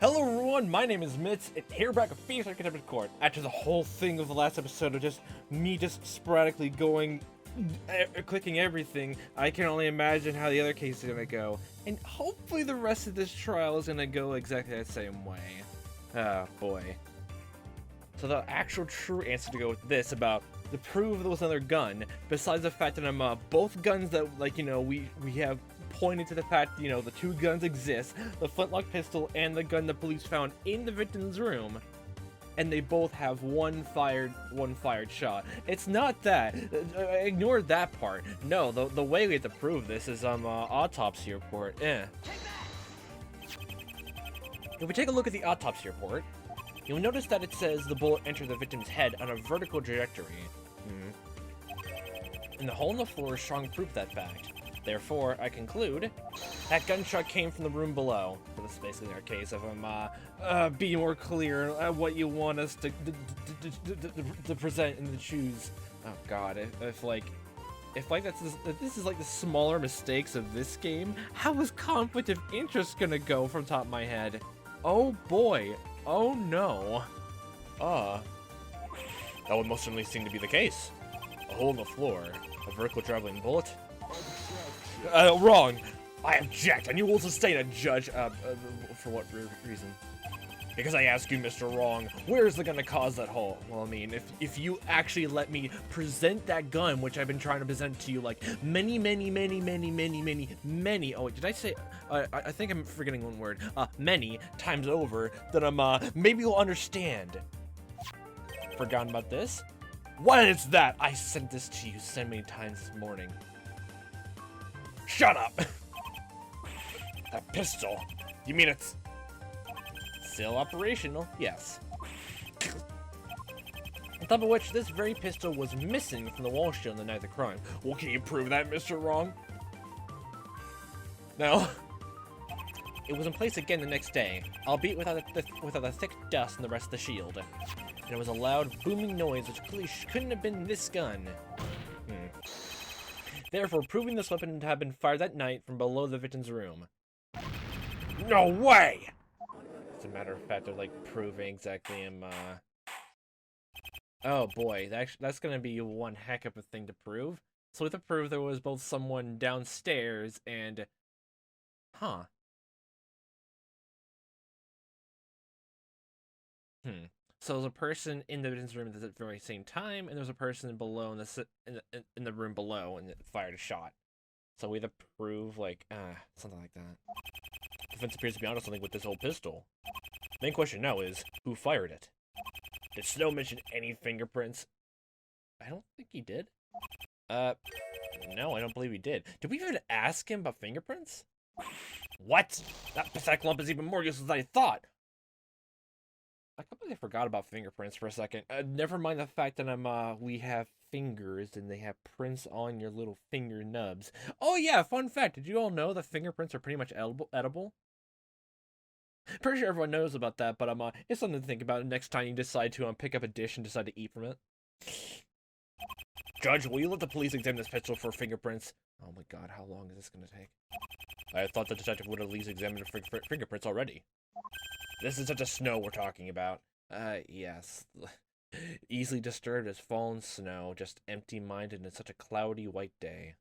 Hello everyone, my name is Mitz, and here back at Phoenix Contempt Court. After the whole thing of the last episode of just me sporadically going, clicking everything, I can only imagine how the other case is gonna go. And hopefully the rest of this trial is gonna go exactly the same way. Ah, boy. So the actual true answer to go with this about the proof there was another gun, besides the fact that I'm both guns that, like, you know, we have pointed to the fact, you know, the two guns exist, the flintlock pistol and the gun the police found in the victim's room, and they both have one fired shot. It's not that. Ignore that part. No, the way we have to prove this is autopsy report. If we take a look at the autopsy report, you'll notice that it says the bullet entered the victim's head on a vertical trajectory. And the hole in the floor is strong proof of that fact. Therefore, I conclude that gunshot came from the room below. So this is basically our case of being more clear at what you want us to present and to choose. Oh God, if this is like the smaller mistakes of this game, how is conflict of interest gonna go from top of my head? Oh boy, oh no. That would most certainly seem to be the case. A hole in the floor, a vertical traveling bullet. Wrong. I object, and you will sustain a judge. For what reason? Because I ask you, Mr. Wrong, where's the gun to cause that hole? Well, I mean, if you actually let me present that gun, which I've been trying to present to you like many. Oh, wait, did I say? I think I'm forgetting one word. Many times over. Then maybe you'll understand. Forgotten about this? What is that? I sent this to you so many times this morning. Shut up! That pistol. You mean it's still operational? Yes. On top of which, this very pistol was missing from the wall shield on the night of the crime. Well, can you prove that, Mr. Wrong? No. It was in place again the next day, albeit without the thick dust and the rest of the shield. And it was a loud, booming noise which clearly couldn't have been this gun. Therefore, proving this weapon to have been fired that night from below the victim's room. No way! As a matter of fact, they're like proving exactly Oh boy, that's gonna be one heck of a thing to prove. So we have to prove there was both someone downstairs and... So there's a person in the victim's room at the very same time, and there's a person below in the room below, and it fired a shot. So we have to prove, like, something like that. Defense appears to be onto something with this whole pistol. Main question now is, who fired it? Did Snow mention any fingerprints? I don't think he did. No, I don't believe he did. Did we even ask him about fingerprints? What? That pathetic lump is even more useless than I thought! I completely forgot about fingerprints for a second. Never mind the fact that we have fingers and they have prints on your little finger nubs. Oh yeah, fun fact. Did you all know that fingerprints are pretty much edible? Pretty sure everyone knows about that, but it's something to think about next time you decide to pick up a dish and decide to eat from it. Judge, will you let the police examine this pistol for fingerprints? Oh my God, how long is this gonna take? I thought the detective would at least examine the fingerprints already. This is such a Snow we're talking about. Yes. Easily disturbed as fallen snow, just empty-minded in such a cloudy white day.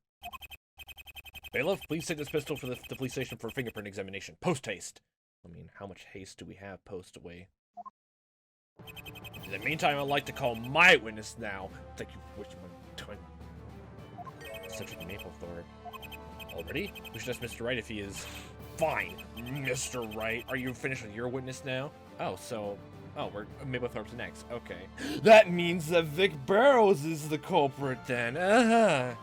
Bailiff, please take this pistol for the police station for fingerprint examination. Post-haste. I mean, how much haste do we have post-away? In the meantime, I'd like to call my witness now. Thank you, which one? Cedric Maplethorpe. Already? We should ask Mr. Wright if he is... Fine, Mr. Wright. Are you finished with your witness now? Oh, we're Maplethorpe's next. Okay. That means that Vic Barrows is the culprit then. I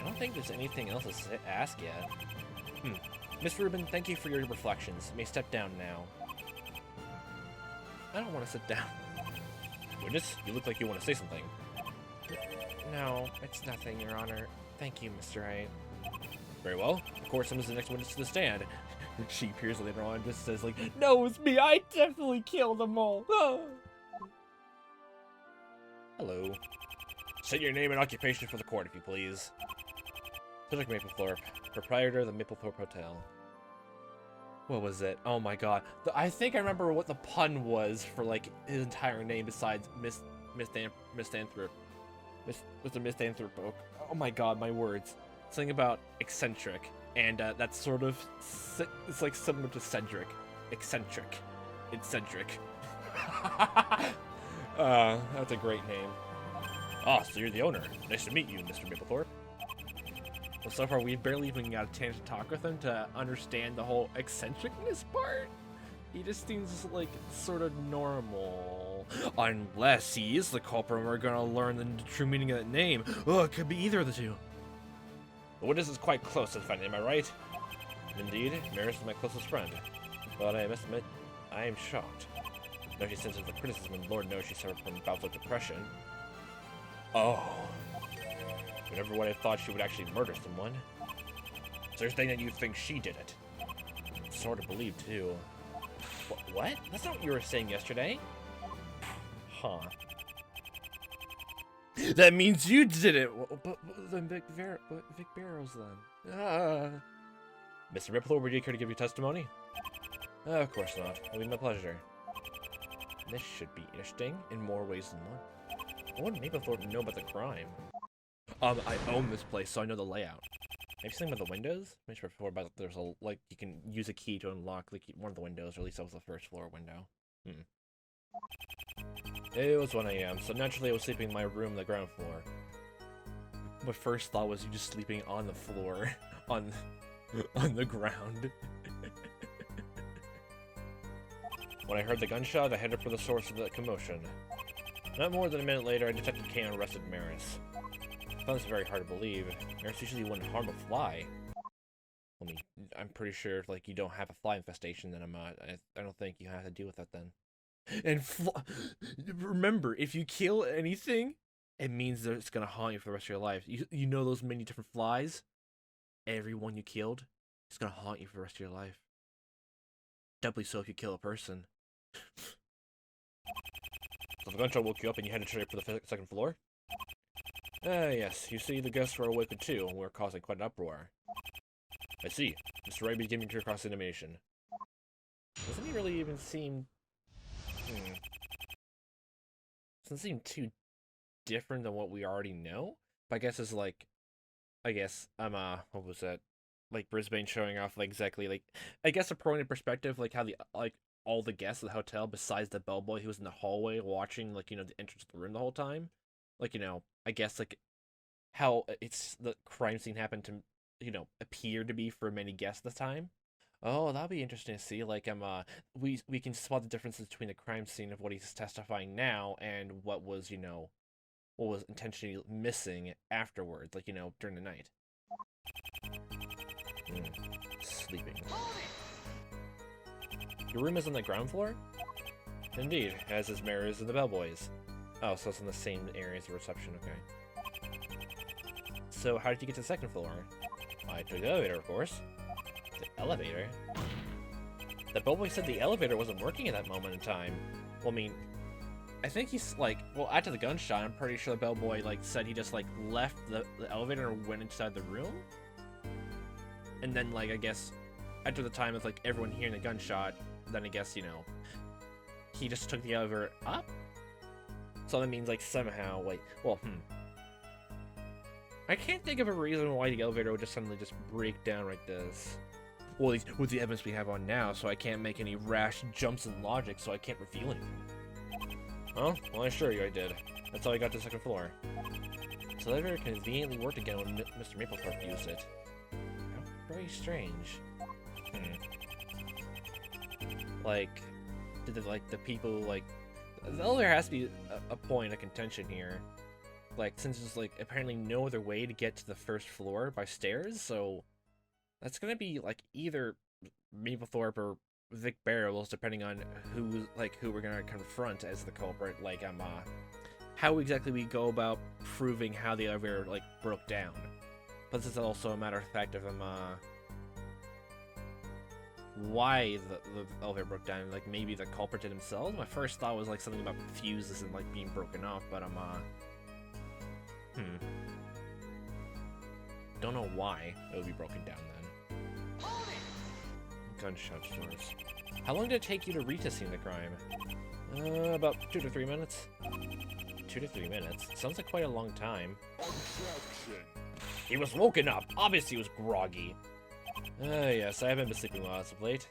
don't think there's anything else to ask yet. Miss Rubin, thank you for your reflections. You may step down now. I don't want to sit down. Witness, you look like you want to say something. No, it's nothing, Your Honor. Thank you, Mr. Wright. Very well. Of course, I'm the next witness to the stand. She appears later on and just says, like, no, it's me. I definitely killed them all. Ah. Hello. State your name and occupation for the court, if you please. Cedric Maplethorpe, proprietor of the Maplethorpe Hotel. What was it? Oh my god. I think I remember what the pun was for like his entire name besides Mr. Misanthrope. Oh my god, my words. Something about eccentric, and that's sort of it's like similar to Cedric. Eccentric. That's a great name. Ah, so you're the owner. Nice to meet you, Mr. Mapplethorpe. Well, so far we've barely even got a chance to talk with him to understand the whole eccentricness part. He just seems like sort of normal. Unless he is the culprit and we're gonna learn the true meaning of that name. Oh, it could be either of the two. The witness is quite close to finding, am I right? Indeed, Maris is my closest friend. But I must admit, I am shocked. No, she senses the criticism, and Lord knows she suffered from bouts of depression. Oh. Never would have thought she would actually murder someone. So you're saying that you think she did it? Sort of believe, too. What? That's not what you were saying yesterday. Huh. That means you did it! But then Vic Barrows, then. Mr. Mapplethorpe, would you care to give your testimony? Of course not. It'll be my pleasure. This should be interesting in more ways than one. What would Mapplethorpe know about the crime? I own this place, so I know the layout. Have you seen about the windows? I mentioned before about there's a like you can use a key to unlock like one of the windows, or at least that was the first floor window. It was 1 AM, so naturally I was sleeping in my room on the ground floor. My first thought was you just sleeping on the floor, on the ground. When I heard the gunshot, I headed for the source of the commotion. Not more than a minute later, I detected K and arrested Maris. I found this very hard to believe. Maris usually wouldn't harm a fly. I mean, I'm pretty sure if like you don't have a fly infestation, then I don't think you have to deal with that then. And remember, if you kill anything, it means that it's gonna haunt you for the rest of your life. You know those many different flies? Every one you killed is gonna haunt you for the rest of your life. Doubly so if you kill a person. So the gunshot woke you up and you headed straight for the second floor? Yes. You see, the guests were awakened too, and we were causing quite an uproar. I see. Mr. Wright beginning to cross-animation. Doesn't he really even seem... Doesn't seem too different than what we already know? But I guess it's like... what was that? Like, Brisbane showing off, like, exactly, like... I guess a prominent perspective, like, how the, like, all the guests of the hotel, besides the bellboy who was in the hallway watching, like, you know, the entrance to the room the whole time. Like, you know, I guess, like, how it's the crime scene happened to, you know, appear to be for many guests at the time. Oh, that'll be interesting to see. Like, we can spot the differences between the crime scene of what he's testifying now and what was, you know, what was intentionally missing afterwards, like, you know, during the night. Sleeping. Your room is on the ground floor? Indeed, as is Mary's and the bellboys. Oh, so it's in the same area as the reception, okay. So, how did you get to the second floor? I took the elevator, of course. The elevator? The bellboy said the elevator wasn't working at that moment in time. Well, I mean, I think he's, like, well, after the gunshot, I'm pretty sure the bellboy, like, said he just, like, left the elevator and went inside the room? And then, like, I guess, after the time of, like, everyone hearing the gunshot, then I guess, you know, he just took the elevator up? So that means, like, somehow, like, well, I can't think of a reason why the elevator would just suddenly just break down like this. Well, at least with the evidence we have on now, so I can't make any rash jumps in logic, so I can't reveal anything. Oh, well, I assure you I did. That's how I got to the second floor. So the elevator conveniently worked again when Mr. Mapplethorpe used it. How very strange. Like, did the people, like... The elevator has to be a point of contention here. Like, since there's, like, apparently no other way to get to the first floor by stairs, so... That's gonna be, like, either Mapplethorpe or Vic Barrows, depending on who we're gonna confront as the culprit. Like, how exactly we go about proving how the elevator, like, broke down. But this is also a matter of fact of, why the elevator broke down. Like, maybe the culprit did himself. My first thought was, like, something about fuses and, like, being broken off, but, don't know why it would be broken down then. gunshot stores. How long did it take you to reach the scene of the crime? About 2 to 3 minutes. 2 to 3 minutes? Sounds like quite a long time. He was woken up. Obviously he was groggy. Yes, I haven't been sleeping well as of late.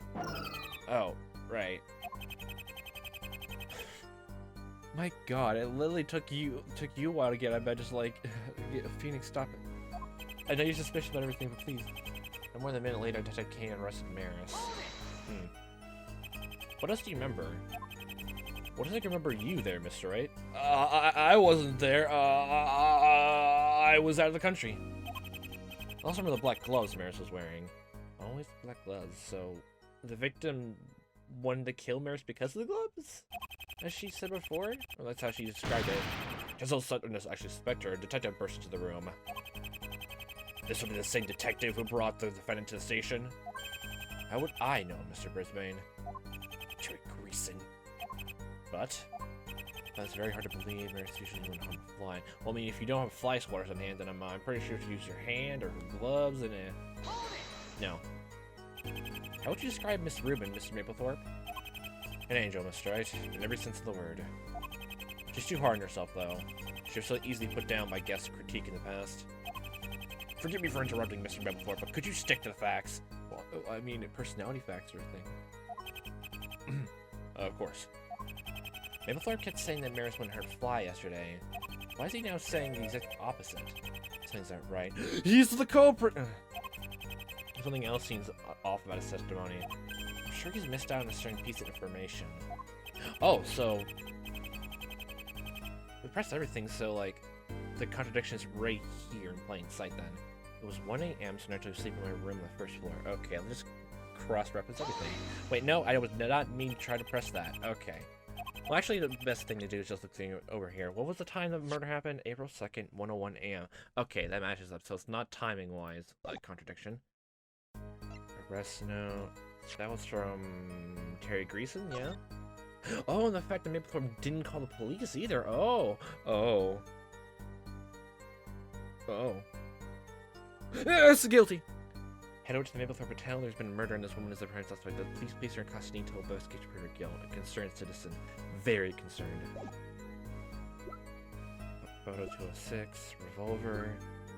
Oh, right. My god, it literally took you a while to get out of bed, just like, Phoenix, stop it. I know you're suspicious about everything, but please. And more than a minute later, Detective Kane arrested Maris. What else do you remember? What does I remember you there, Mr. Wright? I wasn't there. I was out of the country. I also remember the black gloves Maris was wearing. Always black gloves, so the victim wanted to kill Maris because of the gloves? As she said before? Well, that's how she described it. Just so suddenly, actually suspect her, a detective burst into the room. This would be the same detective who brought the defendant to the station? How would I know, Mr. Brisbane? Terry Greason. But that's very hard to believe. Maris usually wouldn't harm a fly. Well, I mean, if you don't have fly swatters on hand, then I'm pretty sure if you use your hand or gloves and no. How would you describe Miss Rubin, Mr. Mapplethorpe? An angel, Mr. Wright, in every sense of the word. She's too hard on herself, though. She was so easily put down by guest critique in the past. Forgive me for interrupting, Mr. Mapplethorpe, but could you stick to the facts? Well, I mean, personality facts or thing. Of course. Mapplethorpe kept saying that Maris wouldn't hurt Fly yesterday. Why is he now saying the exact opposite? Something's not right. He's the culprit! Something else seems off about his testimony. I'm sure he's missed out on a certain piece of information. Oh, so we pressed everything, so like the contradiction is right here in plain sight then. It was 1 a.m. so I had to sleep in my room on the first floor. Okay, let's just cross-reference everything. Wait, no, I did not mean to try to press that. Okay. Well, actually, the best thing to do is just look over here. What was the time the murder happened? April 2nd, 1:01 a.m. Okay, that matches up, so it's not timing-wise a contradiction. Arrest note. That was from Terry Greason, yeah? Oh, and the fact that Mapplethorpe didn't call the police either. Oh. Yes, guilty. Head over to the Mapplethorpe Hotel. There's been a murder and this woman is the apparent suspect. The police place her in custody until both get to prove her guilt. A concerned citizen. Very concerned. Photo 206. Revolver.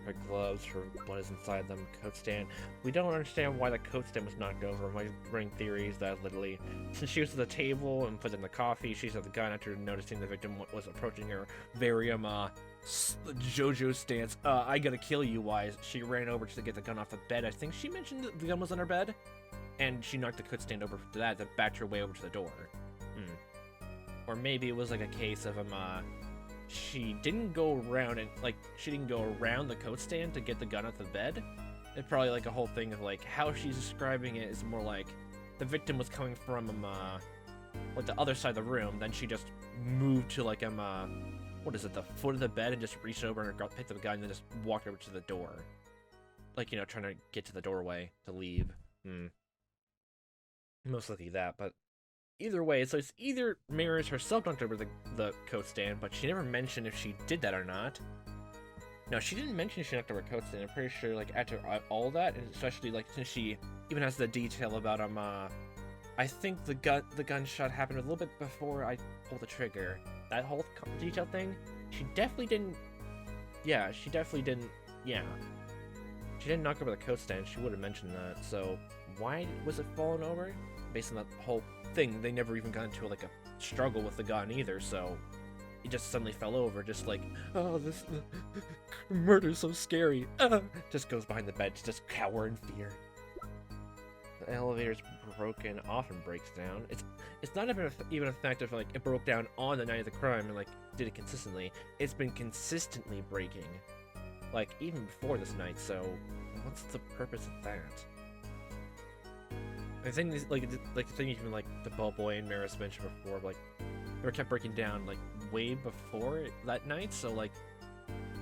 Her gloves. Her blood is inside them. Coat stand. We don't understand why the coat stand was knocked over. My running theory is that literally, since she was at the table and put in the coffee, she's at the gun after noticing the victim was approaching her. Very JoJo stance. I gotta kill you wise. She ran over to get the gun off the bed. I think she mentioned that the gun was on her bed, and she knocked the coat stand over to that, then backed her way over to the door. Or maybe it was like a case of she didn't go around and she didn't go around the coat stand to get the gun off the bed. It's probably like a whole thing of like how she's describing it is more like the victim was coming from like the other side of the room, then she just moved to like what is it, the foot of the bed, and just reached over and picked up the gun and then just walked over to the door. Like, you know, trying to get to the doorway to leave. Most likely that, but either way, so it's either Maris herself knocked over the coat stand, but she never mentioned if she did that or not. No, she didn't mention she knocked over a coat stand. I'm pretty sure, like, after all that, and especially, like, since she even has the detail about, I think the gunshot happened a little bit before I pulled the trigger. That whole detail thing, she definitely didn't, yeah. She didn't knock over the coat stand. She would have mentioned that, so why was it falling over? Based on that whole thing, they never even got into, like, a struggle with the gun either, so it just suddenly fell over, just like, oh, this murder's so scary. Just goes behind the bed to just cower in fear. The elevator's broken, often breaks down. It's not even a fact of, like, it broke down on the night of the crime and, like, did it consistently. It's been consistently breaking, like, even before this night, so what's the purpose of that? I think, like the thing even, like, the bellboy and Maris mentioned before, like, they kept breaking down, like, way before that night, so, like,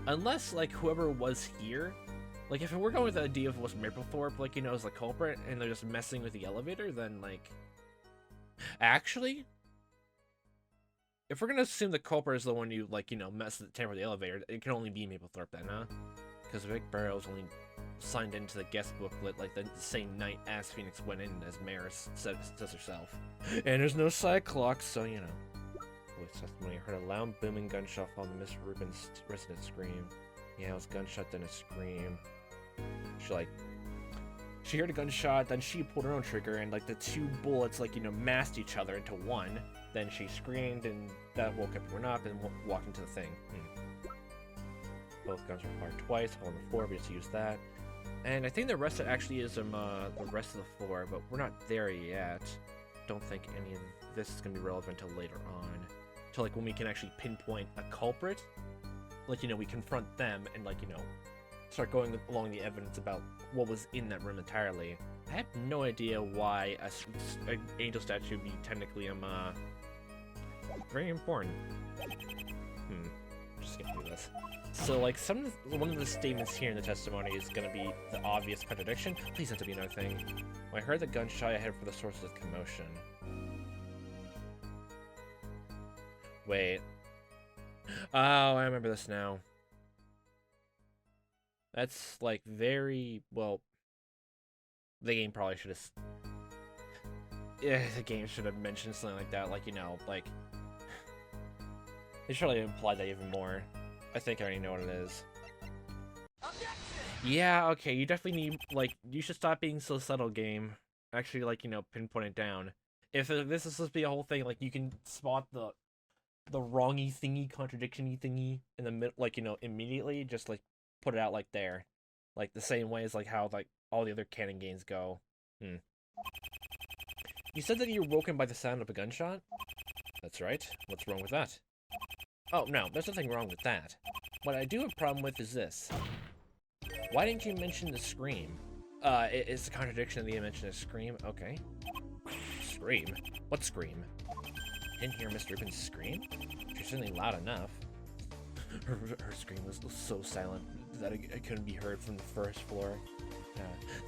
unless, like, whoever was here, like, if we're going with the idea of what's Mapplethorpe, like, you know, is the culprit, and they're just messing with the elevator, then, like, actually, if we're gonna assume the culprit is the one you, like, you know, tamper with the elevator, it can only be Mapplethorpe then, huh? Because Vic Barrow's only signed into the guest booklet like the same night as Phoenix went in, as Maris says herself. And there's no side clock, so you know. Police testimony heard a loud booming gunshot followed Miss Rubin's resident scream. Yeah, it was gunshot, then a scream. She heard a gunshot, then she pulled her own trigger, and like the two bullets, like, you know, masked each other into one. Then she screamed, and that woke everyone up and walked into the thing. Both guns were fired twice, on the floor, we just used that. And I think the rest of it actually is the rest of the floor, but we're not there yet. Don't think any of this is gonna be relevant until later on. Till like when we can actually pinpoint a culprit. Like, you know, we confront them and, like, you know, start going along the evidence about what was in that room entirely. I have no idea why an angel statue would be technically very important. Just gonna do this. So, like, one of the statements here in the testimony is gonna be the obvious contradiction. Please have to be another thing. When I heard the gunshot, I headed for the source of the commotion. Wait. Oh, I remember this now. That's, like, very, well, the game probably should have, the game should have mentioned something like that, like, you know, like, they should have implied that even more. I think I already know what it is. Yeah, okay, you definitely need, like, you should stop being so subtle, game. Actually, like, you know, pinpoint it down. If this is supposed to be a whole thing, like, you can spot the wrongy thingy, contradiction-y thingy in the middle, like, you know, immediately, just, like, put it out, like, there. Like, the same way as, like, how, like, all the other canon games go. You said that you were woken by the sound of a gunshot? That's right. What's wrong with that? Oh, no, there's nothing wrong with that. What I do have a problem with is this. Why didn't you mention the scream? It's a contradiction that you mentioned a scream? Okay. Scream? What scream? Didn't hear Miss Rubin's scream? She's certainly loud enough. Her scream was so silent that it couldn't be heard from the first floor.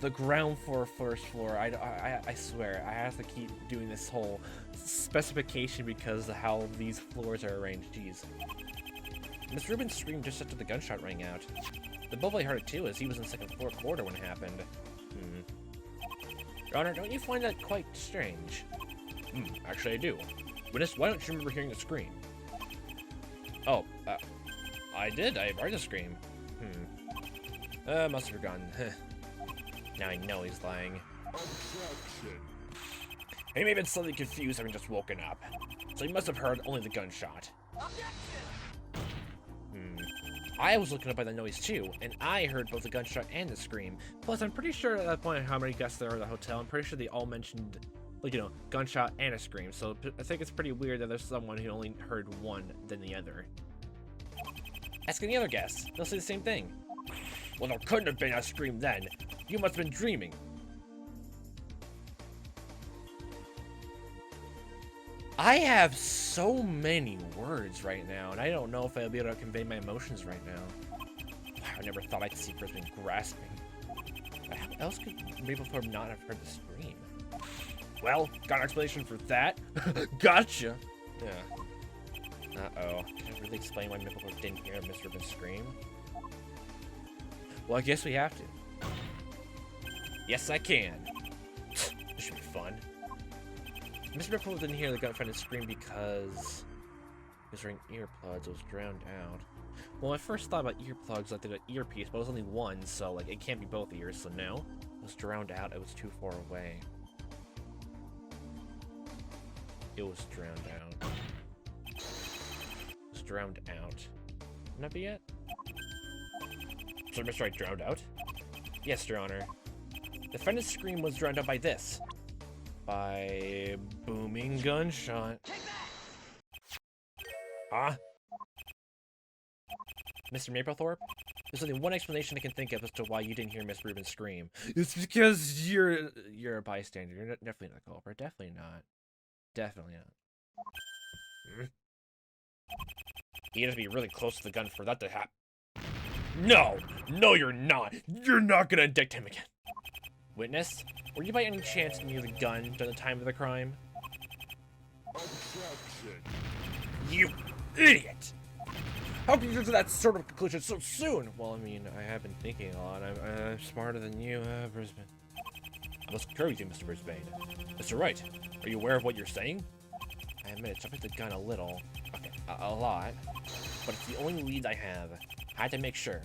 The ground floor, first floor. I swear, I have to keep doing this whole specification because of how these floors are arranged. Jeez. Miss Rubin screamed just after the gunshot rang out. The bully heard it too, as he was in the second floor quarter when it happened. Your Honor, don't you find that quite strange? Actually I do. Witness, why don't you remember hearing the scream? Oh, I did. I heard the scream. Must have forgotten. Now I know he's lying. He may have been slightly confused having just woken up. So he must have heard only the gunshot. I was looking up by the noise too, and I heard both the gunshot and the scream. Plus, I'm pretty sure at that point how many guests there are at the hotel. I'm pretty sure they all mentioned, like, you know, gunshot and a scream. So I think it's pretty weird that there's someone who only heard one than the other. Ask any other guests. They'll say the same thing. Well, there couldn't have been a scream then. You must have been dreaming. I have so many words right now, and I don't know if I'll be able to convey my emotions right now. Wow, I never thought I'd see Brisbane grasping. How else could Maplethorpe not have heard the scream? Well, got an explanation for that? Gotcha! Yeah. Uh-oh. Can I really explain why Maplethorpe didn't hear Miss Rubin scream? Well, I guess we have to. Yes, I can. This should be fun. Mr. Maplethorpe didn't hear the gunfight scream because he was wearing earplugs. It was drowned out. Well, I first thought about earplugs like the earpiece, but it was only one, so like it can't be both ears. So no, it was drowned out. It was too far away. It was drowned out. It was drowned out. Wouldn't that be it? So Mr. Wright drowned out? Yes, Your Honor. The defendant's scream was drowned out by this. By booming gunshot. Huh? Mr. Maplethorpe? There's only one explanation I can think of as to why you didn't hear Miss Rubin scream. It's because you're a bystander. You're definitely not a culprit. Definitely not. Definitely not. You have to be really close to the gun for that to happen. No! No, you're not! You're not gonna indict him again! Witness, were you by any chance near the gun during the time of the crime? Objection. You idiot! How can you get to that sort of conclusion so soon? Well, I mean, I have been thinking a lot. I'm smarter than you, Brisbane. I must concur with you, Mr. Brisbane. Mr. Wright, are you aware of what you're saying? I admit it, jumping the gun a little. Okay, a lot. But it's the only lead I have. I had to make sure.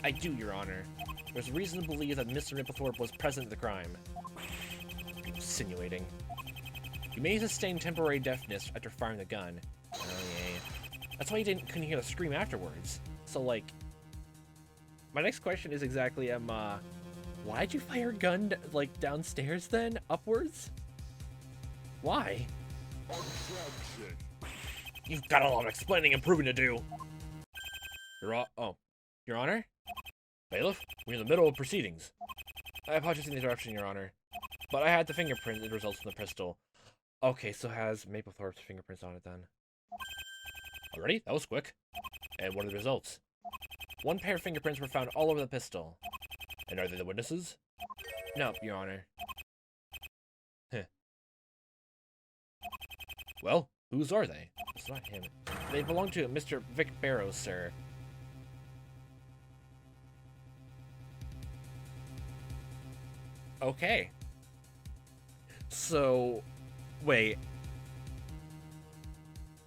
I do, Your Honor. There's reason to believe that Mr. Mapplethorpe was present at the crime. Insinuating. You may sustain temporary deafness after firing the gun. Oh, yeah. That's why you couldn't hear the scream afterwards. So, like... My next question is exactly, why'd you fire a gun, like, downstairs then? Upwards? Why? Objection. You've got a lot of explaining and proving to do. Your Honor? Bailiff, we're in the middle of proceedings. I apologize for the interruption, Your Honor. But I had the fingerprint that results from the pistol. Okay, so has Mapplethorpe's fingerprints on it then. Already? That was quick. And what are the results? One pair of fingerprints were found all over the pistol. And are they the witnesses? No, Your Honor. Heh. Well, whose are they? It's not him. They belong to Mr. Vic Barrows, sir. Okay. So, wait.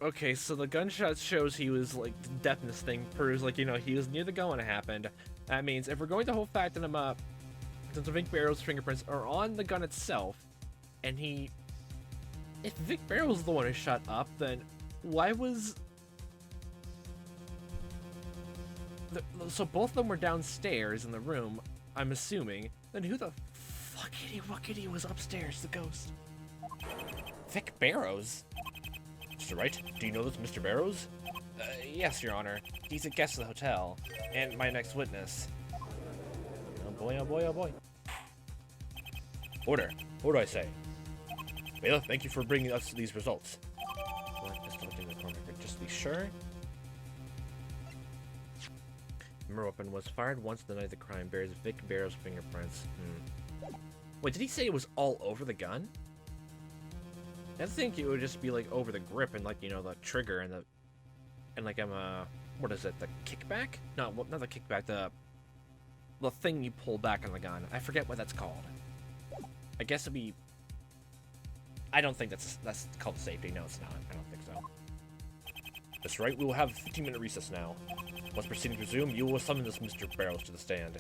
Okay, so the gunshot shows he was, like, the deafness thing proves, like, you know, he was near the gun when it happened. That means if we're going the whole fact that since Vic Barrows' fingerprints are on the gun itself, and if Vic Barrows is the one who shot up, then why was... So both of them were downstairs in the room, I'm assuming. Then who the fuckity-wuckity was upstairs, the ghost? Vic Barrows? Mr. Wright, do you know this Mr. Barrows? Yes, Your Honor. He's a guest of the hotel, and my next witness. Oh boy, oh boy, oh boy. Order. What do I say? Bailiff, thank you for bringing us these results. Just to be sure. Murder weapon was fired once the night of the crime. Bears Vic Barrows' fingerprints. Wait, did he say it was all over the gun? I think it would just be like over the grip and like, you know, the trigger and like what is it, the kickback? No, well, not the kickback, the thing you pull back on the gun. I forget what that's called. I guess it'd be... I don't think that's called safety. No, it's not. I don't think so. That's right. We will have a 15-minute recess now. Once proceedings resume, you will summon this Mr. Barrows to the stand.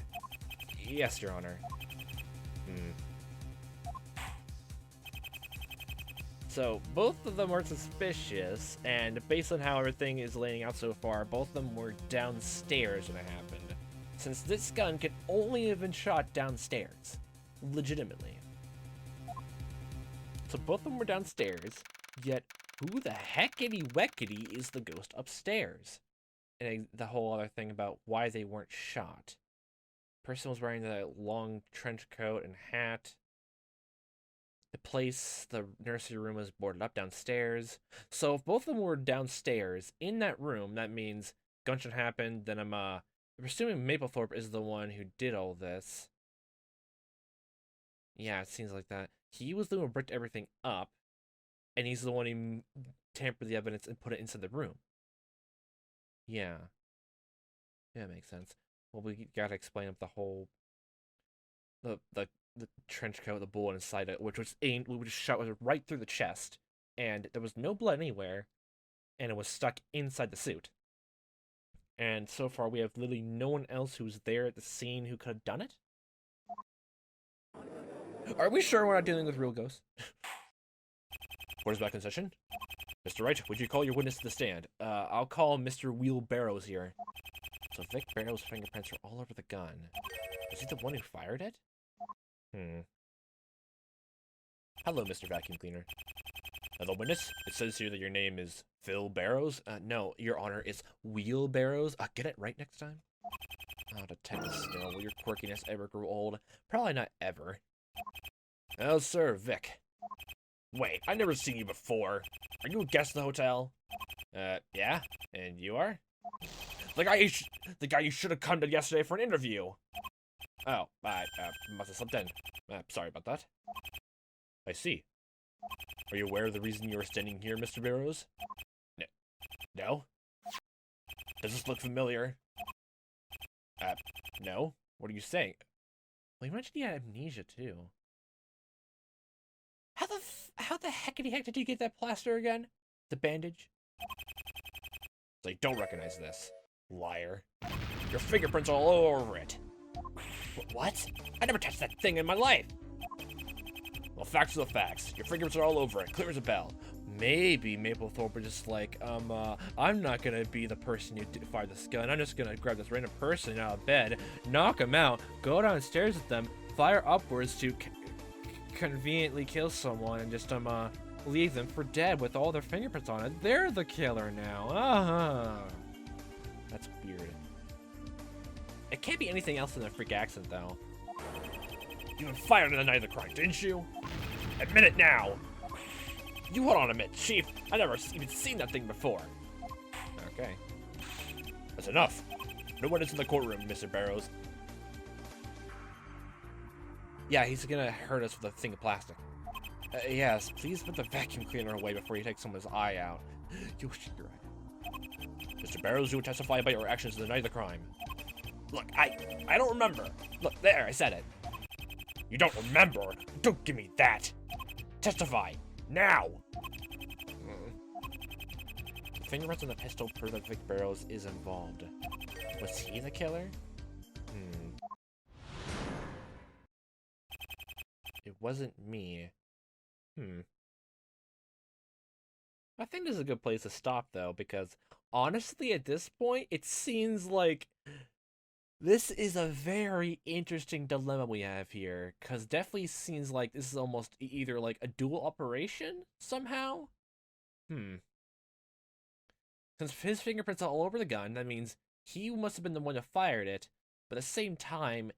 Yes, Your Honor. So, both of them are suspicious, and based on how everything is laying out so far, both of them were downstairs when it happened. Since this gun could only have been shot downstairs. Legitimately. So both of them were downstairs, yet who the heckity-weckity is the ghost upstairs? And the whole other thing about why they weren't shot. Person was wearing the long trench coat and hat. The nursery room was boarded up downstairs. So if both of them were downstairs in that room, that means gunshot happened. Then I'm presuming Mapplethorpe is the one who did all this. Yeah, it seems like that. He was the one who bricked everything up, and he's the one who tampered the evidence and put it inside the room. Yeah. Yeah, that makes sense. Well, we gotta explain up the whole... The trench coat, the bullet inside it, which was shot right through the chest, and there was no blood anywhere, and it was stuck inside the suit. And so far, we have literally no one else who's there at the scene who could have done it. Are we sure we're not dealing with real ghosts? What is back in session? Mr. Wright, would you call your witness to the stand? I'll call Mr. Wheel Barrows here. So Vic Barrows' fingerprints are all over the gun. Is he the one who fired it? Hello, Mr. Vacuum Cleaner. The witness? It says here that your name is Phil Barrows? No, Your Honor, it's Wheel Barrows. Get it right next time? Detective Snow, will your quirkiness ever grow old? Probably not ever. Oh, sir, Vic. Wait, I've never seen you before. Are you a guest of the hotel? Yeah? And you are? The guy you should have come to yesterday for an interview. Oh, I must have slipped in. Sorry about that. I see. Are you aware of the reason you are standing here, Mr. Barrows? No. Does this look familiar? No. What are you saying? Well, you mentioned he had amnesia, too. How the heck did he get that plaster again? The bandage? So you don't recognize this. Liar. Your fingerprints are all over it. What? I never touched that thing in my life. Well, facts are the facts. Your fingerprints are all over it, clear as a bell. Maybe Maplethorpe was just like, I'm not gonna be the person who fired this gun. I'm just gonna grab this random person out of bed, knock him out, go downstairs with them, fire upwards to conveniently kill someone, and just, leave them for dead with all their fingerprints on it. They're the killer now. That's weird. It can't be anything else than a freak accident, though. You fired in the night of the crime, didn't you? Admit it now! You hold on a minute, Chief. I never even seen that thing before. Okay. That's enough. No one is in the courtroom, Mr. Barrows. Yeah, he's gonna hurt us with a thing of plastic. Yes, please put the vacuum cleaner away before you take someone's eye out. You're right. Mr. Barrows, you will testify about your actions the night of the crime. Look, I don't remember. Look, there, I said it. You don't remember? Don't give me that. Testify. Now! The fingerprints on the pistol prove that Vic Barrows is involved. Was he the killer? It wasn't me. I think this is a good place to stop, though, because honestly, at this point, it seems like this is a very interesting dilemma we have here, because definitely seems like this is almost either like a dual operation somehow. Since his fingerprints are all over the gun, that means he must have been the one who fired it, but at the same time,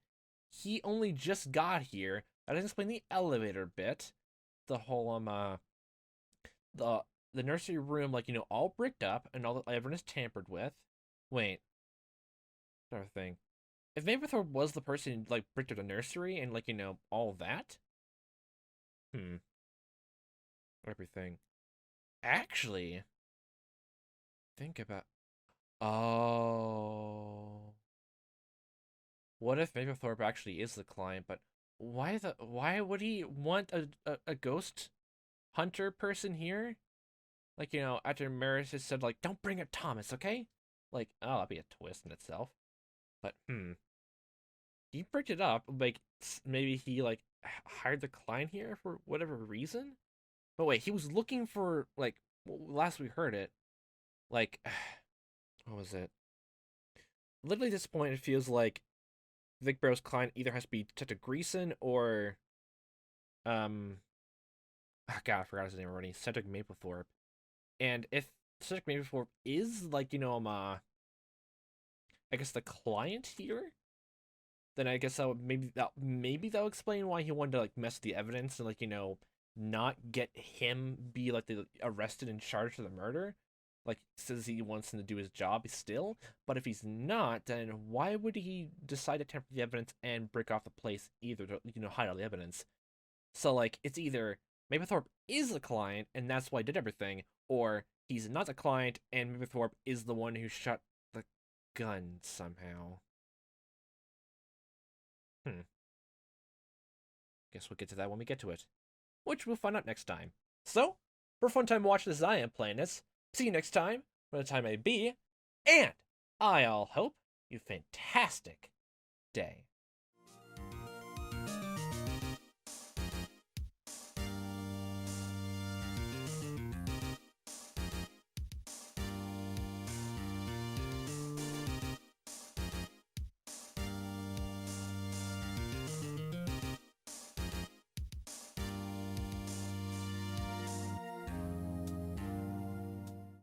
he only just got here. That doesn't explain the elevator bit. The whole, the nursery room, like, all bricked up, and all the everyone is tampered with. Wait. Another thing. If Maplethorpe was the person who, like, bricked up the nursery and, like, all that? Everything. Actually, think about... Oh. What if Maplethorpe actually is the client, but why would he want a ghost hunter person here? Like, after Maris has said, like, don't bring up Thomas, okay? Like, oh, that'd be a twist in itself. But, he bricked it up, like, maybe he, like, hired the client here for whatever reason? But wait, he was looking for, like, last we heard it, like, what was it? Literally at this point, it feels like Vic Barrows' client either has to be Detective Greason or, oh God, I forgot his name already, Cedric Maplethorpe. And if Cedric Maplethorpe is, like, I guess the client here, then I guess maybe that'll explain why he wanted to, like, mess with the evidence and, like, not get him be, like, arrested and charged for the murder. Like, says he wants him to do his job still, but if he's not, then why would he decide to tamper the evidence and break off the place either to, hide all the evidence? So, like, it's either Maplethorpe is the client and that's why he did everything, or he's not the client and Maplethorpe is the one who shot the gun somehow. Guess we'll get to that when we get to it, which we'll find out next time. So, for a fun time watching this, I am playing this. See you next time, when the time may be, and I'll hope you a fantastic day.